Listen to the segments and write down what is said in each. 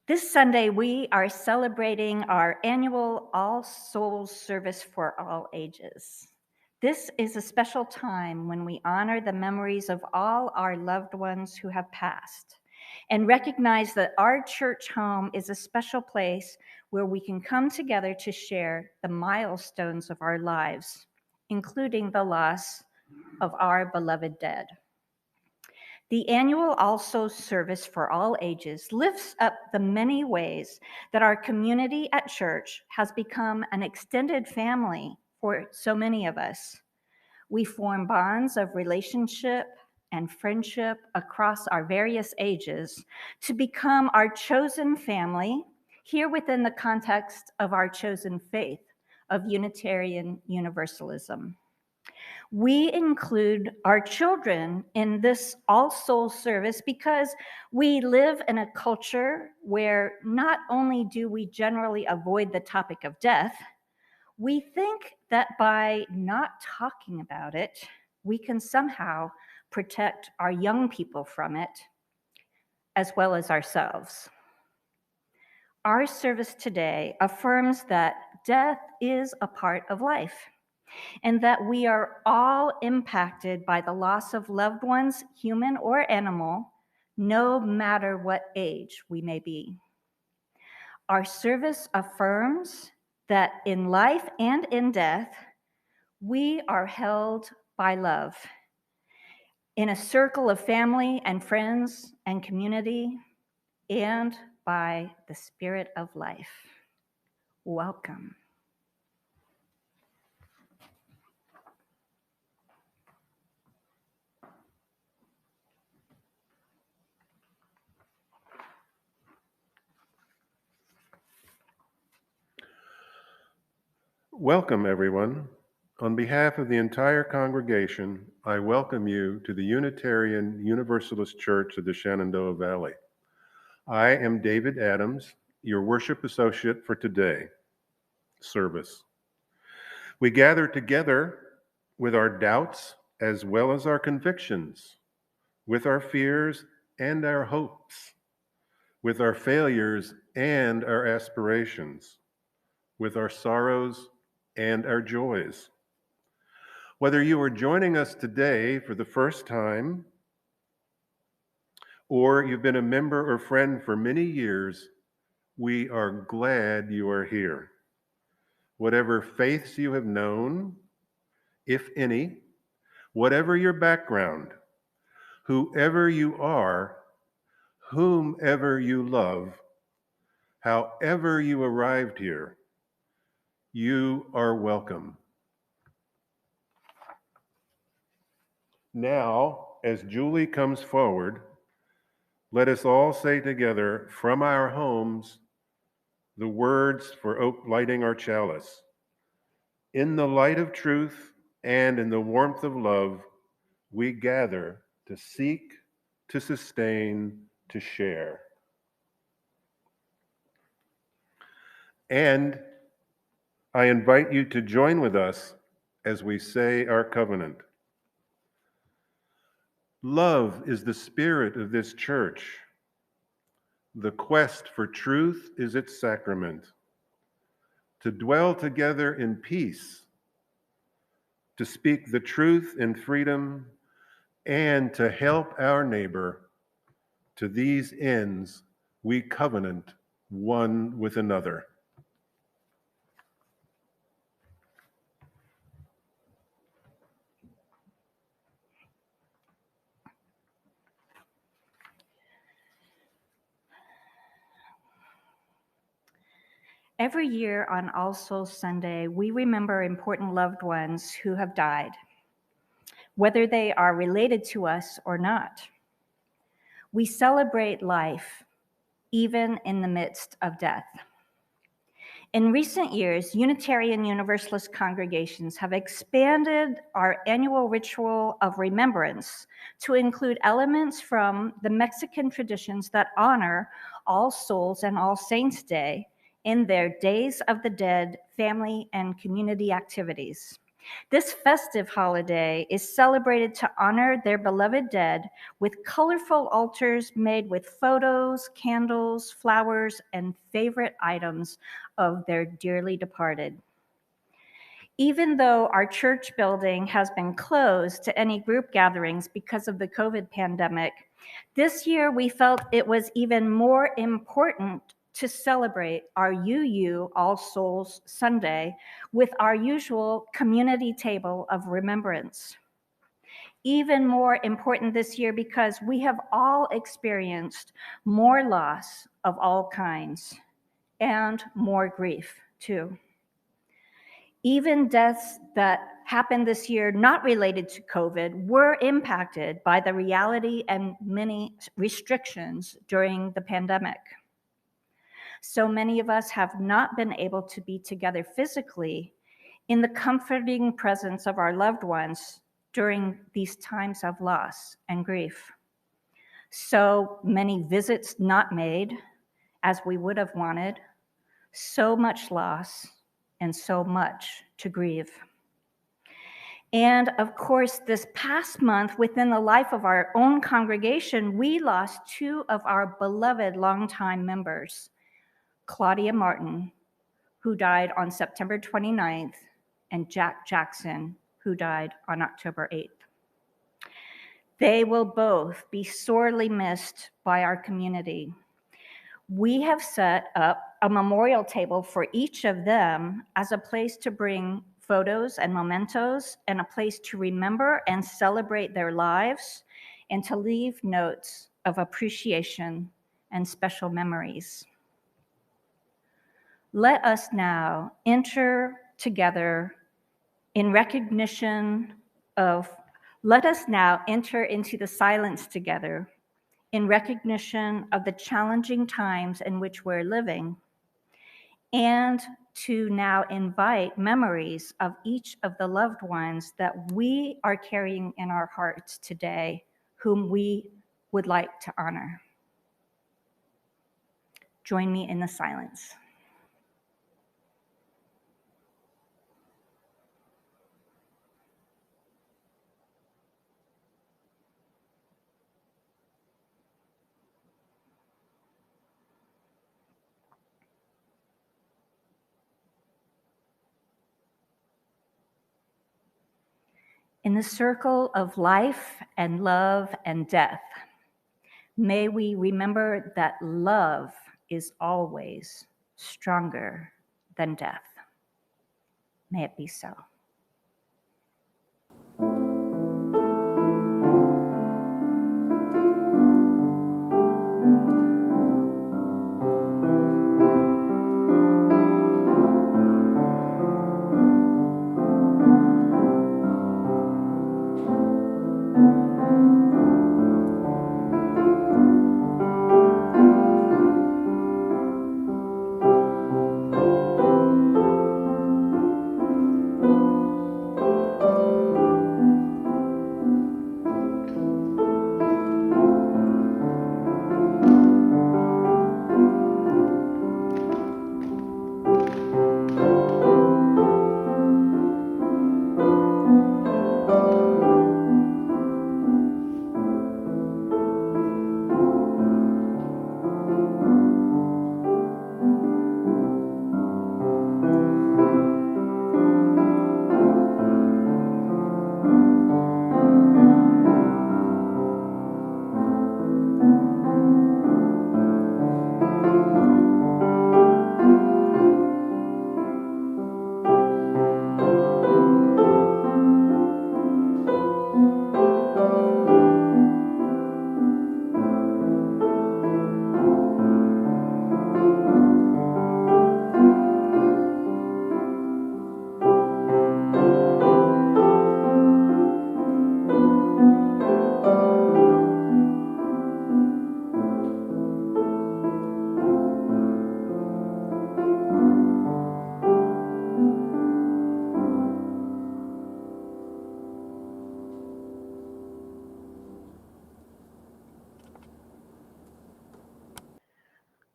This Sunday, we are celebrating our annual All Souls service for all ages. This is a special time when we honor the memories of all our loved ones who have passed and recognize that our church home is a special place where we can come together to share the milestones of our lives, including the loss of our beloved dead. The annual All Souls service for all ages lifts up the many ways that our community at church has become an extended family for so many of us. We form bonds of relationship and friendship across our various ages to become our chosen family here within the context of our chosen faith of Unitarian Universalism. We include our children in this All Souls service because we live in a culture where not only do we generally avoid the topic of death, we think that by not talking about it, we can somehow protect our young people from it, as well as ourselves. Our service today affirms that death is a part of life, and that we are all impacted by the loss of loved ones, human or animal, no matter what age we may be. Our service affirms that in life and in death, we are held by love in a circle of family and friends and community, and by the Spirit of life. Welcome. Welcome, everyone. On behalf of the entire congregation, I welcome you to the Unitarian Universalist Church of the Shenandoah Valley. I am David Adams, your worship associate for today service. We gather together with our doubts as well as our convictions, with our fears and our hopes, with our failures and our aspirations, with our sorrows and our joys. Whether you are joining us today for the first time, or you've been a member or friend for many years, we are glad you are here. Whatever faiths you have known, if any, whatever your background, whoever you are, whomever you love, however you arrived here, you are welcome. Now, as Julie comes forward, let us all say together from our homes the words for lighting our chalice. In the light of truth and in the warmth of love, we gather to seek, to sustain, to share. And I invite you to join with us as we say our covenant. Love is the spirit of this church. The quest for truth is its sacrament. To dwell together in peace, to speak the truth in freedom, and to help our neighbor. To these ends, we covenant one with another. Every year on All Souls Sunday, we remember important loved ones who have died, whether they are related to us or not. We celebrate life, even in the midst of death. In recent years, Unitarian Universalist congregations have expanded our annual ritual of remembrance to include elements from the Mexican traditions that honor All Souls and All Saints Day in their Days of the Dead family and community activities. This festive holiday is celebrated to honor their beloved dead with colorful altars made with photos, candles, flowers, and favorite items of their dearly departed. Even though our church building has been closed to any group gatherings because of the COVID pandemic, this year we felt it was even more important to celebrate our UU All Souls Sunday with our usual community table of remembrance. Even more important this year because we have all experienced more loss of all kinds and more grief too. Even deaths that happened this year not related to COVID were impacted by the reality and many restrictions during the pandemic. So many of us have not been able to be together physically in the comforting presence of our loved ones during these times of loss and grief. So many visits not made as we would have wanted, so much loss and so much to grieve. And of course, this past month, within the life of our own congregation, we lost two of our beloved longtime members, Claudia Martin, who died on September 29th, and Jack Jackson, who died on October 8th. They will both be sorely missed by our community. We have set up a memorial table for each of them as a place to bring photos and mementos and a place to remember and celebrate their lives and to leave notes of appreciation and special memories. Let us now enter together in recognition of, let us now enter into the silence together in recognition of the challenging times in which we're living, and to now invite memories of each of the loved ones that we are carrying in our hearts today, whom we would like to honor. Join me in the silence. In the circle of life and love and death, may we remember that love is always stronger than death. May it be so.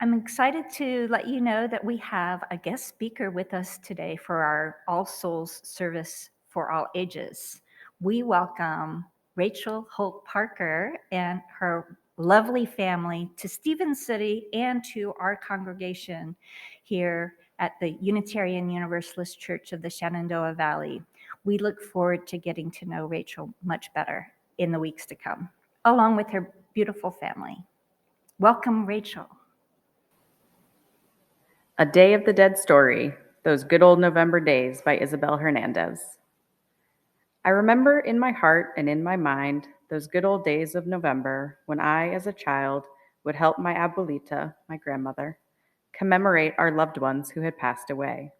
I'm excited to let you know that we have a guest speaker with us today for our All Souls service for All Ages. We welcome Rachel Holt Parker and her lovely family to Stevens City and to our congregation here at the Unitarian Universalist Church of the Shenandoah Valley. We look forward to getting to know Rachel much better in the weeks to come, along with her beautiful family. Welcome, Rachel. A Day of the Dead Story, Those Good Old November Days by Isabel Hernandez. I remember in my heart and in my mind those good old days of November when I, as a child, would help my abuelita, my grandmother, commemorate our loved ones who had passed away.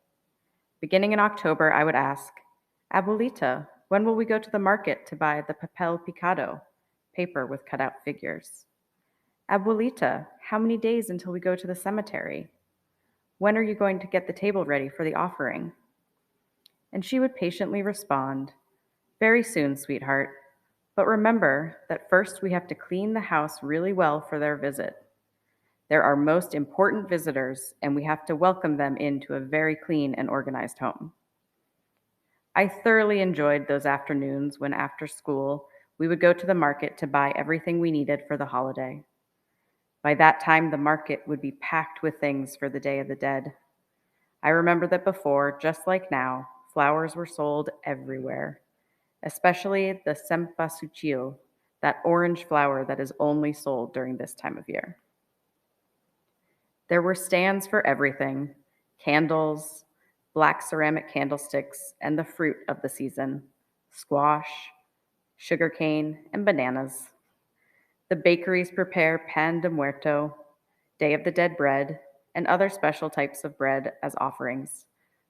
Beginning in October, I would ask, "Abuelita, when will we go to the market to buy the papel picado, paper with cutout figures? Abuelita, how many days until we go to the cemetery? When are you going to get the table ready for the offering?" And she would patiently respond, "Very soon, sweetheart. But remember that first we have to clean the house really well for their visit. They're our most important visitors, and we have to welcome them into a very clean and organized home." I thoroughly enjoyed those afternoons when, after school, we would go to the market to buy everything we needed for the holiday. By that time, the market would be packed with things for the Day of the Dead. I remember that before, just like now, flowers were sold everywhere, especially the cempasúchil, that orange flower that is only sold during this time of year. There were stands for everything: candles, black ceramic candlesticks, and the fruit of the season: squash, sugarcane, and bananas. The bakeries prepare pan de muerto, Day of the Dead bread, and other special types of bread as offerings.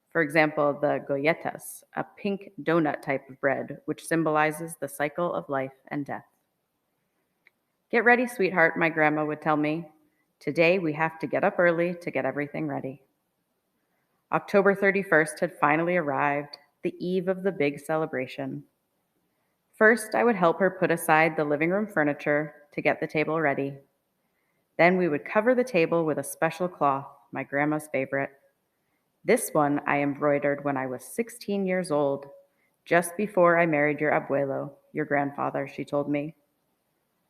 For example, the golletas, a pink donut type of bread which symbolizes the cycle of life and death. "Get ready, sweetheart," my grandma would tell me. "Today we have to get up early to get everything ready." October 31st had finally arrived, the eve of the big celebration. First, I would help her put aside the living room furniture to get the table ready. Then we would cover the table with a special cloth, my grandma's favorite. This one I embroidered when I was 16 years old, just before I married your abuelo, your grandfather, she told me.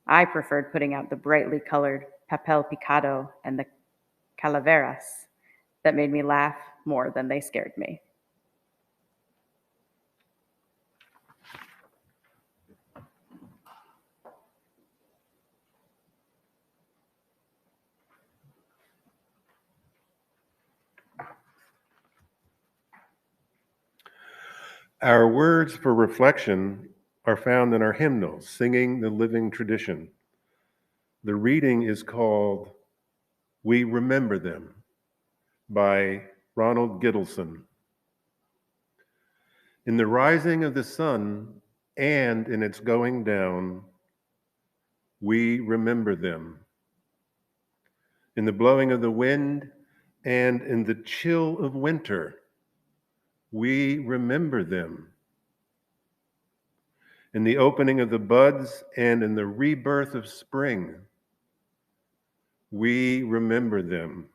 I preferred putting out the brightly colored papel picado and the calaveras that made me laugh more than they scared me. Our words for reflection are found in our hymnals, Singing the Living Tradition. The reading is called "We Remember Them" by Ronald Gittleson. In the rising of the sun and in its going down, we remember them. In the blowing of the wind and in the chill of winter, we remember them. In the opening of the buds and in the rebirth of spring, we remember them.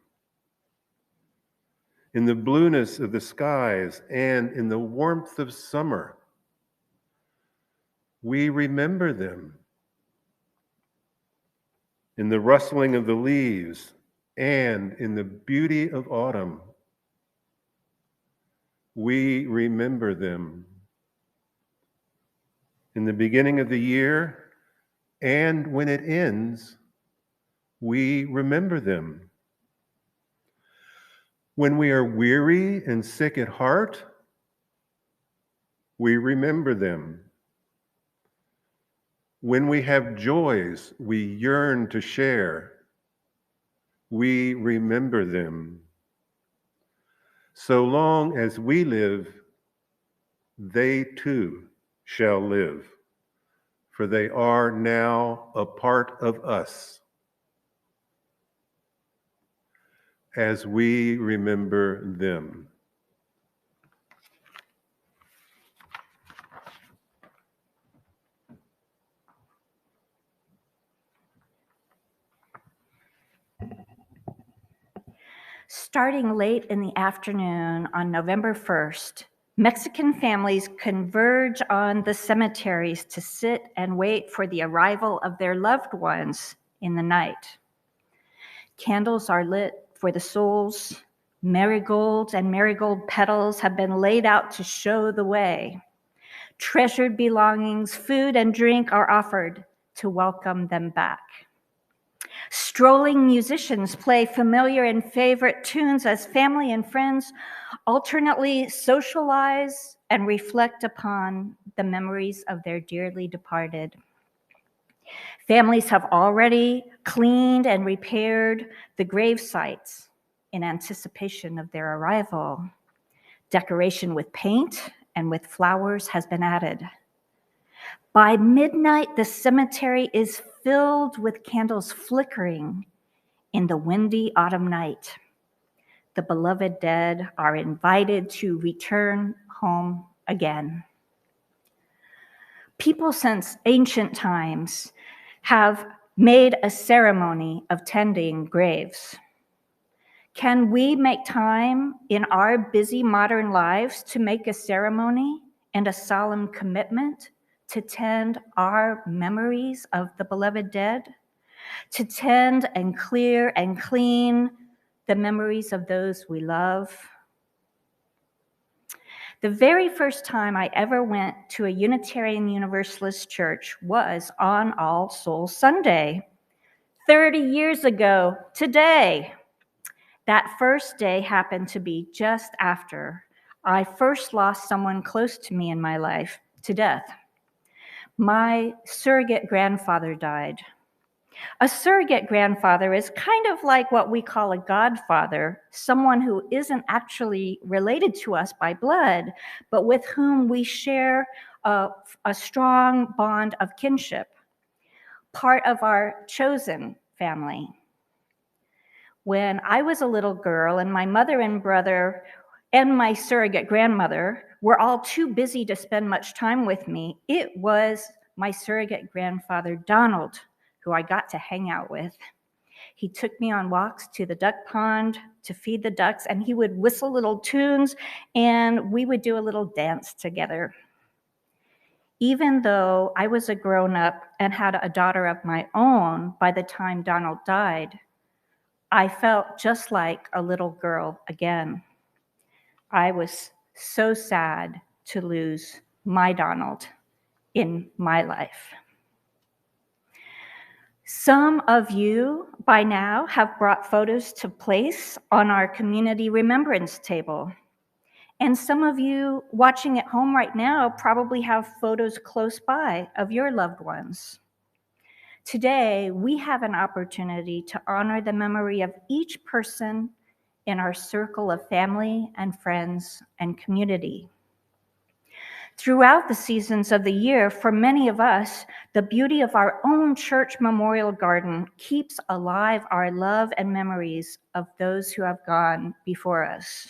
In the blueness of the skies and in the warmth of summer, we remember them. In the rustling of the leaves and in the beauty of autumn, we remember them. In the beginning of the year and when it ends, we remember them. When we are weary and sick at heart, we remember them. When we have joys we yearn to share, we remember them. So long as we live, they too shall live, for they are now a part of us. As we remember them. Starting late in the afternoon on November 1st, Mexican families converge on the cemeteries to sit and wait for the arrival of their loved ones in the night. Candles are lit for the souls. Marigolds and marigold petals have been laid out to show the way. Treasured belongings, food and drink are offered to welcome them back. Strolling musicians play familiar and favorite tunes as family and friends alternately socialize and reflect upon the memories of their dearly departed. Families have already cleaned and repaired the grave sites in anticipation of their arrival. Decoration with paint and with flowers has been added. By midnight, the cemetery is filled with candles flickering in the windy autumn night. The beloved dead are invited to return home again. People since ancient times have made a ceremony of tending graves. Can we make time in our busy modern lives to make a ceremony and a solemn commitment to tend our memories of the beloved dead? To tend and clear and clean the memories of those we love? The very first time I ever went to a Unitarian Universalist church was on All Souls Sunday, 30 years ago today. That first day happened to be just after I first lost someone close to me in my life to death. My surrogate grandfather died. A surrogate grandfather is kind of like what we call a godfather, someone who isn't actually related to us by blood, but with whom we share a strong bond of kinship, part of our chosen family. When I was a little girl and my mother and brother and my surrogate grandmother were all too busy to spend much time with me, it was my surrogate grandfather, Donald, who I got to hang out with. He took me on walks to the duck pond to feed the ducks, and he would whistle little tunes, and we would do a little dance together. Even though I was a grown-up and had a daughter of my own by the time Donald died, I felt just like a little girl again. I was so sad to lose my Donald in my life. Some of you by now have brought photos to place on our community remembrance table. And some of you watching at home right now probably have photos close by of your loved ones. Today, we have an opportunity to honor the memory of each person in our circle of family and friends and community. Throughout the seasons of the year, for many of us, the beauty of our own church memorial garden keeps alive our love and memories of those who have gone before us.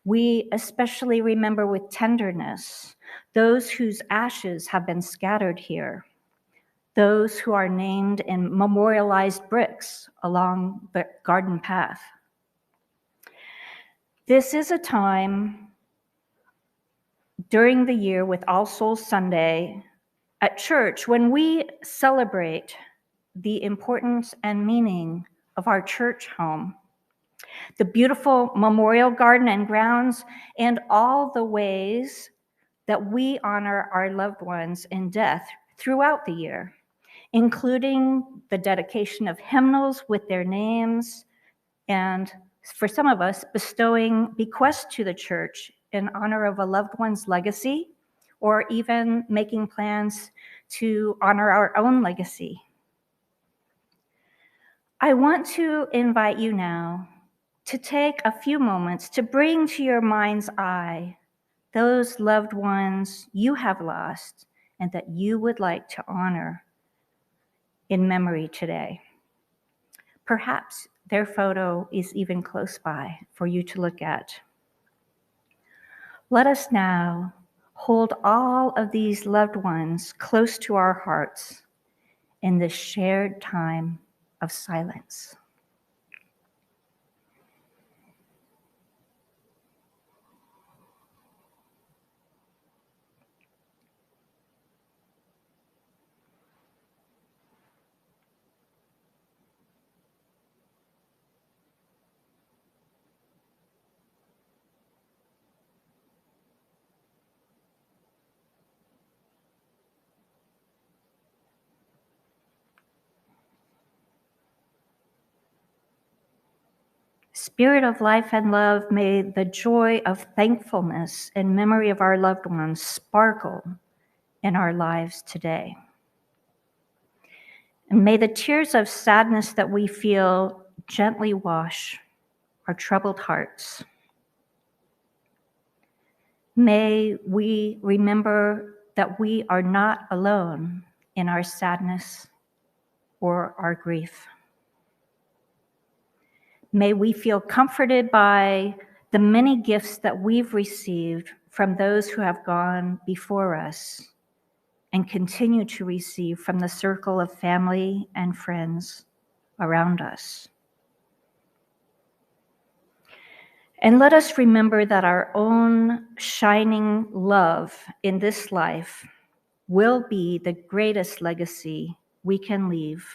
We especially remember with tenderness those whose ashes have been scattered here, those who are named in memorialized bricks along the garden path. This is a time during the year with All Souls Sunday at church when we celebrate the importance and meaning of our church home, the beautiful memorial garden and grounds, and all the ways that we honor our loved ones in death throughout the year, including the dedication of hymnals with their names, and for some of us, bestowing bequests to the church in honor of a loved one's legacy, or even making plans to honor our own legacy. I want to invite you now to take a few moments to bring to your mind's eye those loved ones you have lost and that you would like to honor in memory today. Perhaps their photo is even close by for you to look at. Let us now hold all of these loved ones close to our hearts in this shared time of silence. Spirit of life and love, may the joy of thankfulness in memory of our loved ones sparkle in our lives today. And may the tears of sadness that we feel gently wash our troubled hearts. May we remember that we are not alone in our sadness or our grief. May we feel comforted by the many gifts that we've received from those who have gone before us and continue to receive from the circle of family and friends around us. And let us remember that our own shining love in this life will be the greatest legacy we can leave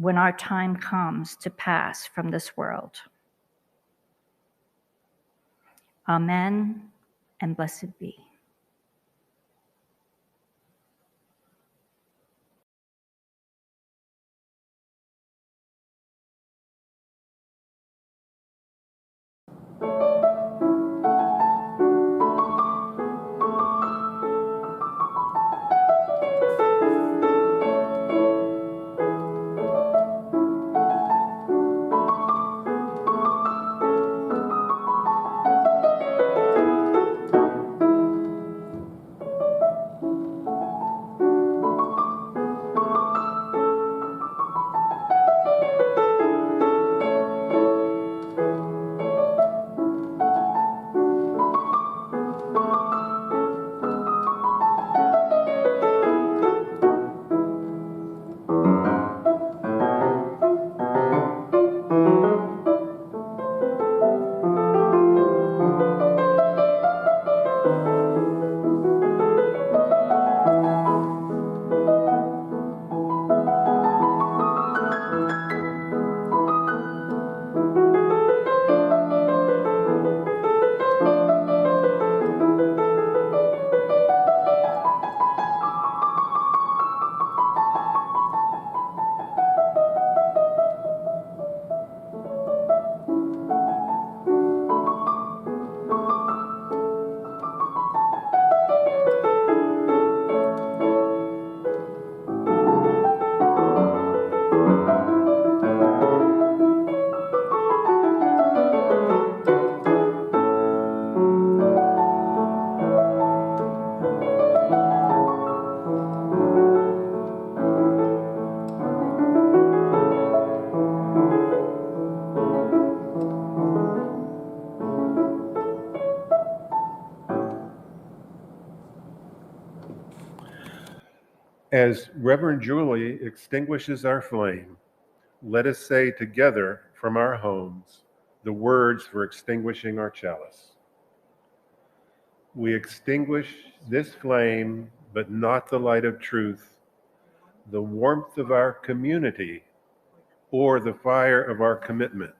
when our time comes to pass from this world. Amen, and blessed be. As Reverend Julie extinguishes our flame, let us say together from our homes the words for extinguishing our chalice. We extinguish this flame, but not the light of truth, the warmth of our community, or the fire of our commitment.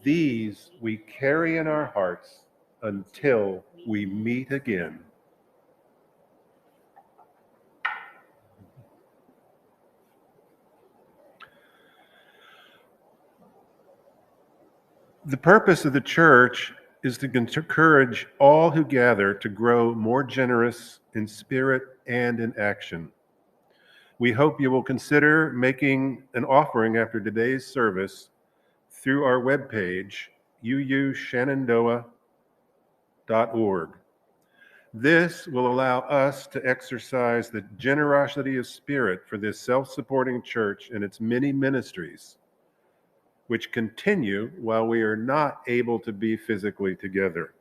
These we carry in our hearts until we meet again. The purpose of the church is to encourage all who gather to grow more generous in spirit and in action. We hope you will consider making an offering after today's service through our webpage, uushenandoah.org. This will allow us to exercise the generosity of spirit for this self-supporting church and its many ministries, which continue while we are not able to be physically together.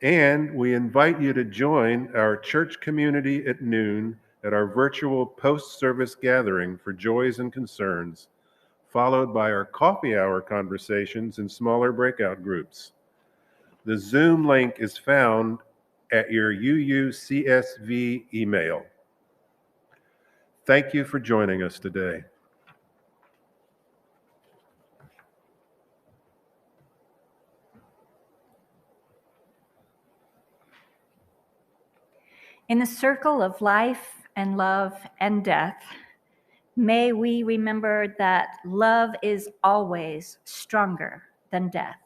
And we invite you to join our church community at noon at our virtual post-service gathering for joys and concerns, followed by our coffee hour conversations in smaller breakout groups. The Zoom link is found at your UUCSV email. Thank you for joining us today. In the circle of life and love and death, May we remember that love is always stronger than death.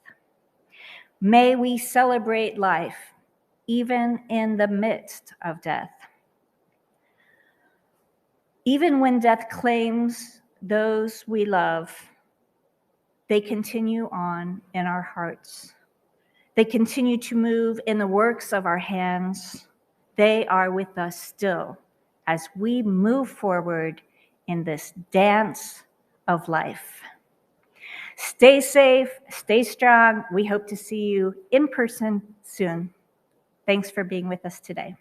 May we celebrate life, even in the midst of death. Even when death claims those we love, they continue on in our hearts. They continue to move in the works of our hands. They are with us still as we move forward in this dance of life. Stay safe, stay strong. We hope to see you in person soon. Thanks for being with us today.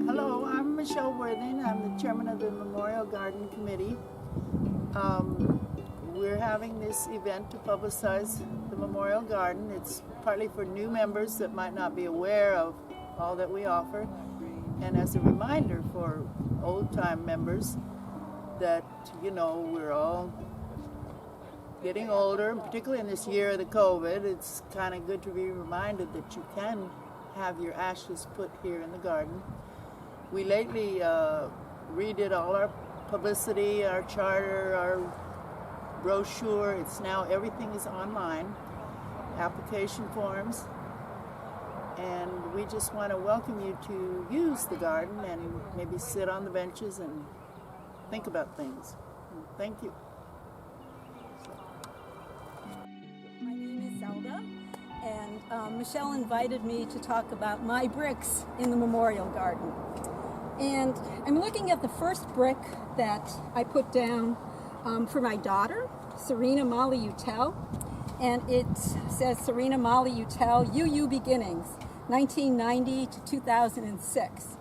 Hello, I'm Michelle Worthing. I'm the chairman of the Memorial Garden Committee. We're having this event to publicize the Memorial Garden. It's partly for new members that might not be aware of all that we offer, and as a reminder for old-time members that, you know, we're all getting older, particularly in this year of the COVID. It's kind of good to be reminded that you can have your ashes put here in the garden. We lately redid all our publicity, our charter, our brochure. It's now, everything is online, application forms, and we just want to welcome you to use the garden and maybe sit on the benches and think about things. Thank you. My name is Zelda, and Michelle invited me to talk about my bricks in the Memorial Garden. And I'm looking at the first brick that I put down for my daughter, Serena Molly Utel, and it says Serena Molly Utel, UU Beginnings, 1990 to 2006.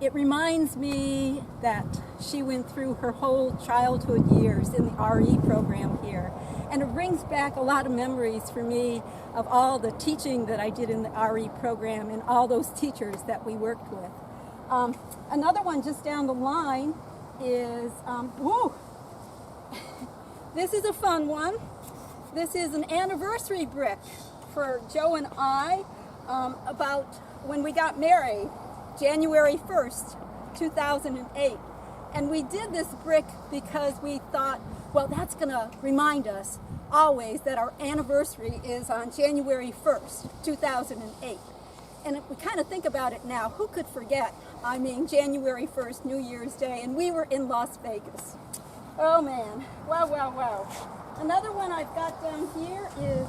It reminds me that she went through her whole childhood years in the RE program here. And it brings back a lot of memories for me of all the teaching that I did in the RE program and all those teachers that we worked with. Another one just down the line is, this is a fun one. This is an anniversary brick for Joe and I about when we got married, January 1st, 2008. And we did this brick because we thought, well, that's gonna remind us always that our anniversary is on January 1st, 2008. And if we kind of think about it now, who could forget? I mean, January 1st, New Year's Day, and we were in Las Vegas. Oh man, wow, wow, wow. Another one I've got down here is,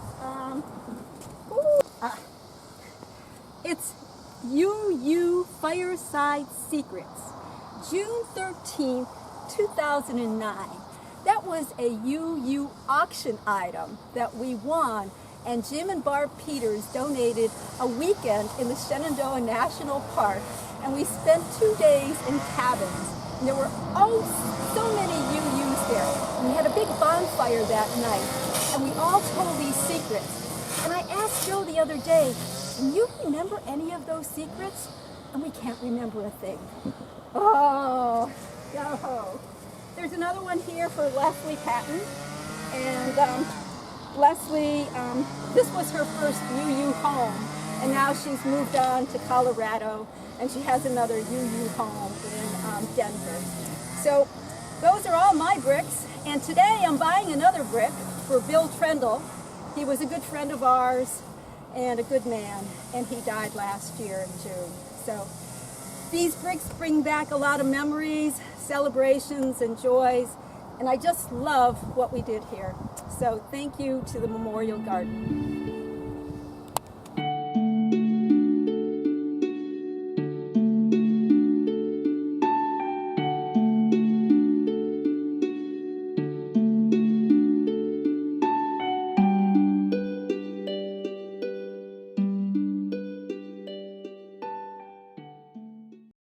it's UU Fireside Secrets, June 13th, 2009. That was a UU auction item that we won, and Jim and Barb Peters donated a weekend in the Shenandoah National Park, and we spent 2 days in cabins. And there were so many UUs there. And we had a big bonfire that night, and we all told these secrets. And I asked Joe the other day, can you remember any of those secrets? And we can't remember a thing. Oh, no. There's another one here for Leslie Patton. And Leslie, this was her first UU home, and now she's moved on to Colorado, and she has another UU home in Denver. So those are all my bricks, and today I'm buying another brick for Bill Trendle. He was a good friend of ours and a good man, and he died last year in June. So These bricks bring back a lot of memories, celebrations, and joys, and I just love what we did here. So thank you to the Memorial Garden.